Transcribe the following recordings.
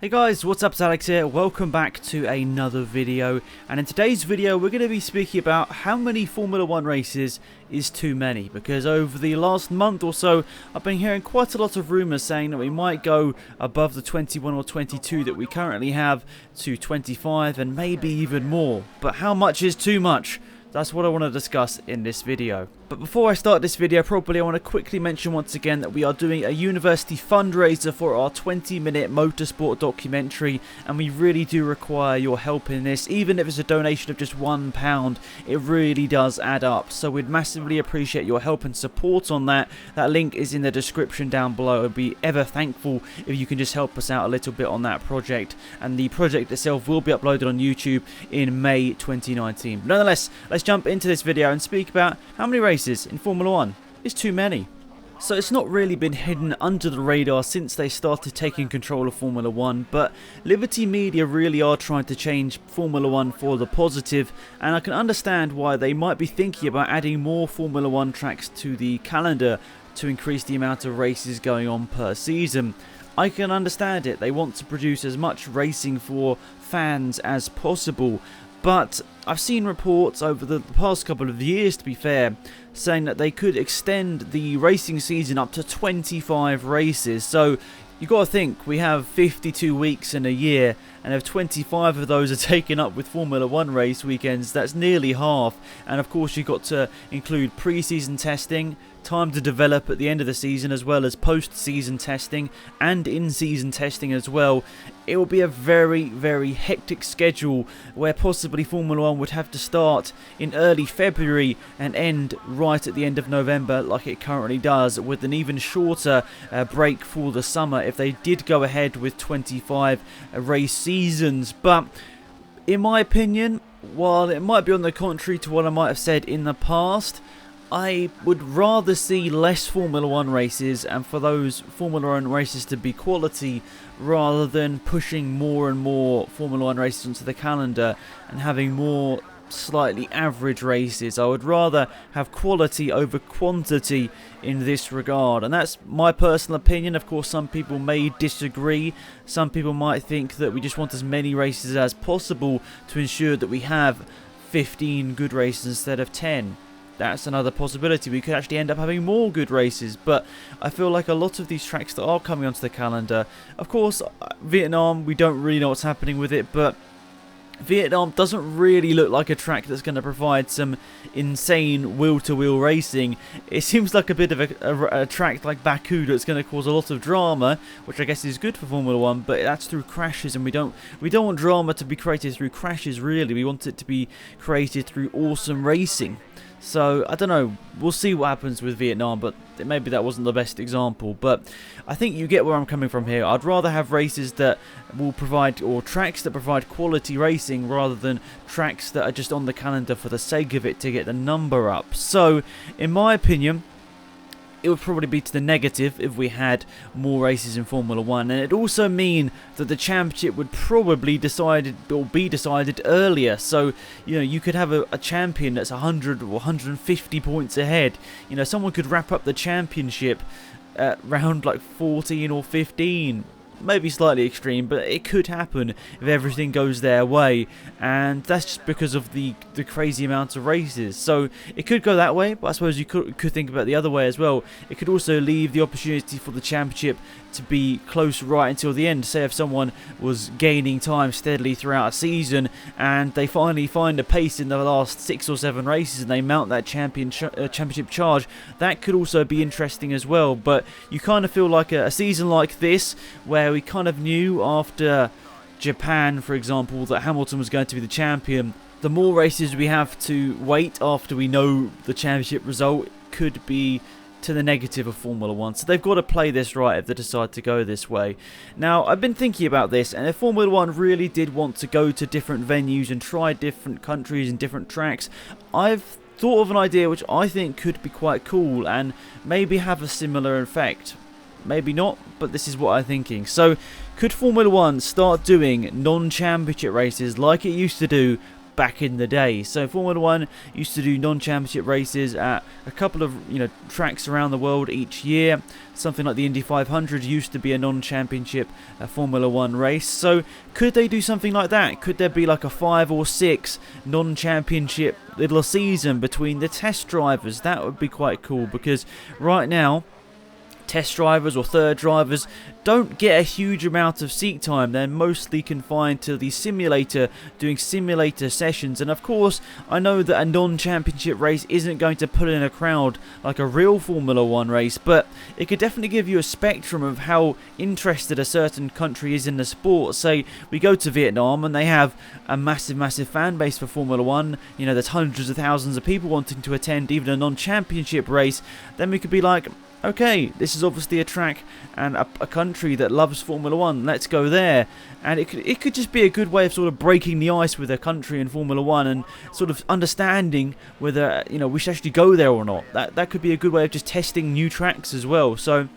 Hey guys, what's up, it's Alex here. Welcome back to another video, and in today's video we're going to be speaking about how many Formula 1 races is too many, because over the last month or so I've been hearing quite a lot of rumours saying that we might go above the 21 or 22 that we currently have to 25 and maybe even more. But how much is too much? That's what I want to discuss in this video. But before I start this video properly, I want to quickly mention once again that we are doing a university fundraiser for our 20-minute motorsport documentary, and we really do require your help in this. Even if it's a donation of just £1, it really does add up. So we'd massively appreciate your help and support on that. That link is in the description down below. I'd be ever thankful if you can just help us out a little bit on that project. And the project itself will be uploaded on YouTube in May 2019. But nonetheless, let's jump into this video and speak about how many races in Formula 1 is too many. So it's not really been hidden under the radar since they started taking control of Formula 1, but Liberty Media really are trying to change Formula 1 for the positive, and I can understand why they might be thinking about adding more Formula 1 tracks to the calendar to increase the amount of races going on per season. I can understand it. They want to produce as much racing for fans as possible. But I've seen reports over the past couple of years, to be fair, saying that they could extend the racing season up to 25 races. So you've got to think, we have 52 weeks in a year, and if 25 of those are taken up with Formula 1 race weekends, that's nearly half. And of course you've got to include pre-season testing, time to develop at the end of the season, as well as post-season testing and in-season testing as well. It will be a very, very hectic schedule where possibly Formula 1 would have to start in early February and end right at the end of November like it currently does, with an even shorter break for the summer if they did go ahead with 25 race seasons. But in my opinion, while it might be on the contrary to what I might have said in the past, I would rather see less Formula 1 races, and for those Formula 1 races to be quality, rather than pushing more and more Formula 1 races onto the calendar and having more slightly average races. I would rather have quality over quantity in this regard, and that's my personal opinion. Of course, some people may disagree. Some people might think that we just want as many races as possible to ensure that we have 15 good races instead of 10. That's another possibility. We could actually end up having more good races, but I feel like a lot of these tracks that are coming onto the calendar, of course, Vietnam, we don't really know what's happening with it, but Vietnam doesn't really look like a track that's going to provide some insane wheel-to-wheel racing. It seems like a bit of a track like Baku that's going to cause a lot of drama, which I guess is good for Formula 1, but that's through crashes, and we don't want drama to be created through crashes, really. We want it to be created through awesome racing. So, I don't know, we'll see what happens with Vietnam, but maybe that wasn't the best example. But I think you get where I'm coming from here. I'd rather have races that will provide, or tracks that provide quality racing, rather than tracks that are just on the calendar for the sake of it to get the number up. So, in my opinion, it would probably be to the negative if we had more races in Formula 1, and it'd also mean that the championship would probably be decided earlier. So, you know, you could have a champion that's 100 or 150 points ahead. You know, someone could wrap up the championship at round like 14 or 15. Maybe slightly extreme, but it could happen if everything goes their way, and that's just because of the crazy amount of races. So it could go that way, but I suppose you could think about the other way as well. It could also leave the opportunity for the championship to be close right until the end. Say if someone was gaining time steadily throughout a season and they finally find a pace in the last 6 or 7 races and they mount that championship charge, that could also be interesting as well. But you kind of feel like a season like this, where we kind of knew after Japan, for example, that Hamilton was going to be the champion, the more races we have to wait after we know the championship result could be to the negative of Formula 1. So they've got to play this right if they decide to go this way. Now, I've been thinking about this, and if Formula 1 really did want to go to different venues and try different countries and different tracks, I've thought of an idea which I think could be quite cool and maybe have a similar effect. Maybe not, but this is what I'm thinking. So, could Formula 1 start doing non-championship races like it used to do back in the day. So Formula 1 used to do non-championship races at a couple of tracks around the world each year. Something like the Indy 500 used to be a non-championship Formula 1 race. So could they do something like that? Could there be like a 5 or 6 non-championship little season between the test drivers? That would be quite cool, because right now test drivers or third drivers don't get a huge amount of seat time. They're mostly confined to the simulator, doing simulator sessions. And of course, I know that a non-championship race isn't going to put in a crowd like a real Formula 1 race, but it could definitely give you a spectrum of how interested a certain country is in the sport. Say we go to Vietnam and they have a massive fan base for Formula 1. There's hundreds of thousands of people wanting to attend even a non-championship race. Then we could be like, okay, this is obviously a track and a country that loves Formula 1. Let's go there. And it could just be a good way of sort of breaking the ice with a country in Formula 1 and sort of understanding whether, we should actually go there or not. That could be a good way of just testing new tracks as well. So,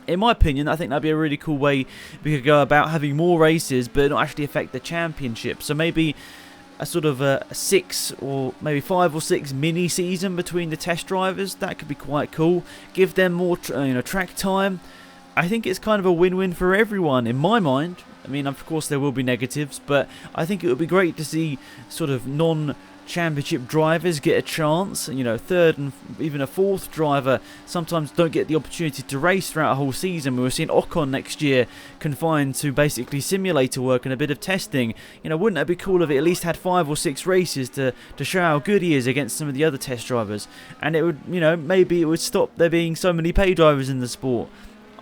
in my opinion, I think that'd be a really cool way we could go about having more races but not actually affect the championship. So maybe a sort of a 6 or maybe 5 or 6 mini season between the test drivers. That could be quite cool. Give them more track time. I think it's kind of a win-win for everyone in my mind. I mean, of course there will be negatives, but I think it would be great to see sort of non-championship drivers get a chance. Third and even a fourth driver sometimes don't get the opportunity to race throughout a whole season. We were seeing Ocon next year confined to basically simulator work and a bit of testing. Wouldn't that be cool if it at least had 5 or 6 races to show how good he is against some of the other test drivers? And it would, maybe it would stop there being so many pay drivers in the sport.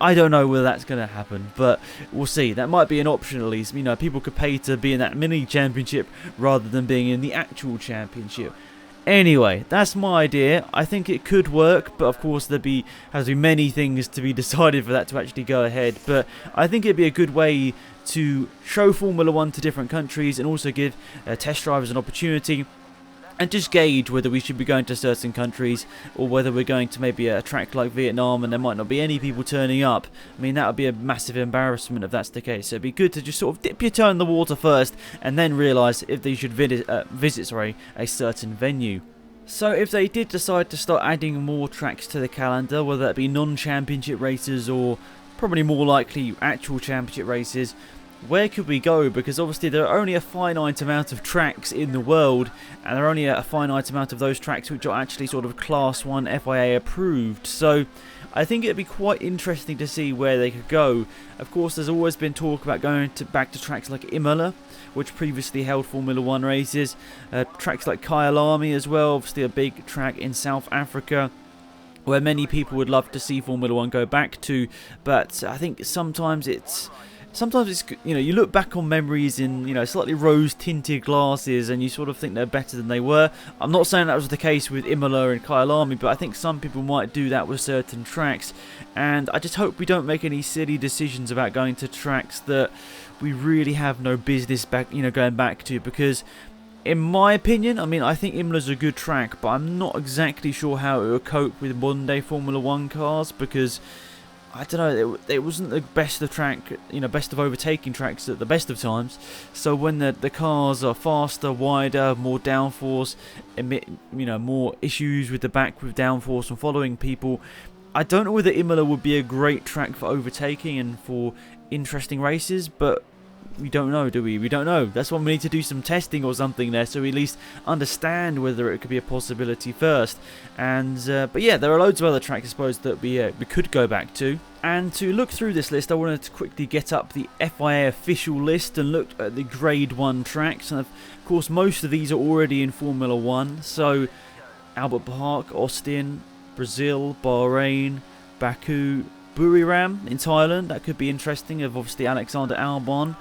I don't know whether that's going to happen, but we'll see. That might be an option at least. People could pay to be in that mini championship rather than being in the actual championship. Anyway, that's my idea. I think it could work, but of course has to be many things to be decided for that to actually go ahead. But I think it'd be a good way to show Formula 1 to different countries and also give test drivers an opportunity. And just gauge whether we should be going to certain countries or whether we're going to maybe a track like Vietnam and there might not be any people turning up. I mean, that would be a massive embarrassment if that's the case. So it'd be good to just sort of dip your toe in the water first and then realise if they should visit a certain venue. So if they did decide to start adding more tracks to the calendar, whether that be non-championship races or probably more likely actual championship races, where could we go? Because obviously there are only a finite amount of tracks in the world, and there are only a finite amount of those tracks which are actually sort of Class 1 FIA approved. So I think it'd be quite interesting to see where they could go. Of course, there's always been talk about going back to tracks like Imola, which previously held Formula 1 races. Tracks like Kyalami as well, obviously a big track in South Africa, where many people would love to see Formula 1 go back to. But I think sometimes it's you look back on memories in slightly rose-tinted glasses and you sort of think they're better than they were. I'm not saying that was the case with Imola and Kyalami, but I think some people might do that with certain tracks, and I just hope we don't make any silly decisions about going to tracks that we really have no business going back to, because in my opinion, I think Imola's a good track, but I'm not exactly sure how it will cope with modern day Formula 1 cars, because I don't know, it wasn't the best of best of overtaking tracks at the best of times. So when the cars are faster, wider, more downforce, emit more issues with the back with downforce and following people, I don't know whether Imola would be a great track for overtaking and for interesting races, but we don't know, do we? We don't know. That's why we need to do some testing or something there, so we at least understand whether it could be a possibility first. And but yeah, there are loads of other tracks, I suppose, that we could go back to. And to look through this list, I wanted to quickly get up the FIA official list and look at the Grade 1 tracks. And of course, most of these are already in Formula 1. So Albert Park, Austin, Brazil, Bahrain, Baku, Buriram in Thailand, that could be interesting, of obviously Alexander Albon.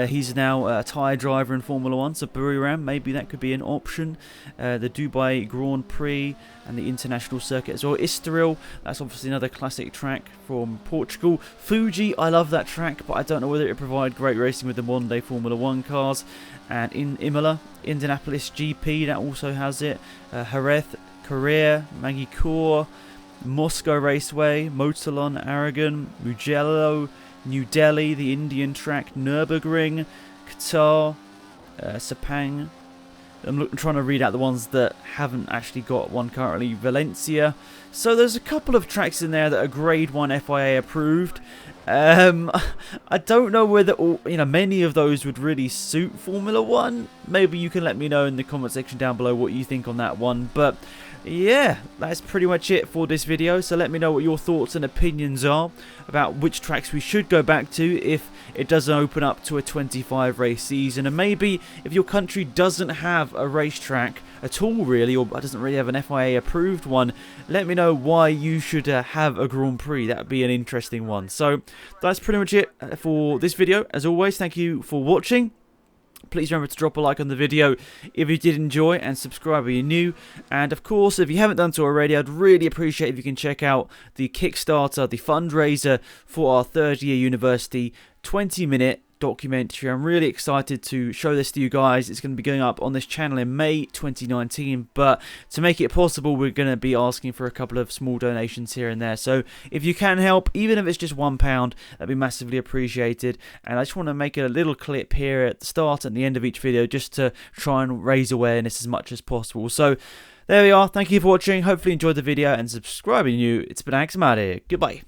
He's now a Thai driver in Formula 1, so Buriram, maybe that could be an option. The Dubai Grand Prix and the international circuit as well. Estoril, that's obviously another classic track from Portugal. Fuji, I love that track, but I don't know whether it would provide great racing with the modern day Formula 1 cars. And in Imola, Indianapolis GP, that also has it. Jerez, Korea, Magny-Cours, Moscow Raceway, Motorland, Aragon, Mugello, New Delhi, the Indian track, Nürburgring, Qatar, Sepang, I'm trying to read out the ones that haven't actually got one currently. Valencia. So there's a couple of tracks in there that are Grade 1 FIA approved. I don't know whether many of those would really suit Formula 1. Maybe you can let me know in the comment section down below what you think on that one. But yeah, that's pretty much it for this video. So let me know what your thoughts and opinions are about which tracks we should go back to if it doesn't open up to a 25 race season. And maybe if your country doesn't have a racetrack at all really, or doesn't really have an FIA approved one, let me know why you should have a Grand Prix. That would be an interesting one. So that's pretty much it for this video. As always, thank you for watching. Please remember to drop a like on the video if you did enjoy, and subscribe if you're new. And of course, if you haven't done so already, I'd really appreciate if you can check out the Kickstarter, the fundraiser for our third year university 20-minute documentary. I'm really excited to show this to you guys. It's going to be going up on this channel in May 2019, but to make it possible, we're going to be asking for a couple of small donations here and there. So if you can help, even if it's just £1, that'd be massively appreciated. And I just want to make a little clip here at the start and the end of each video just to try and raise awareness as much as possible. So there we are. Thank you for watching. Hopefully you enjoyed the video, and subscribing you. It's been AlexZAfRo. Goodbye.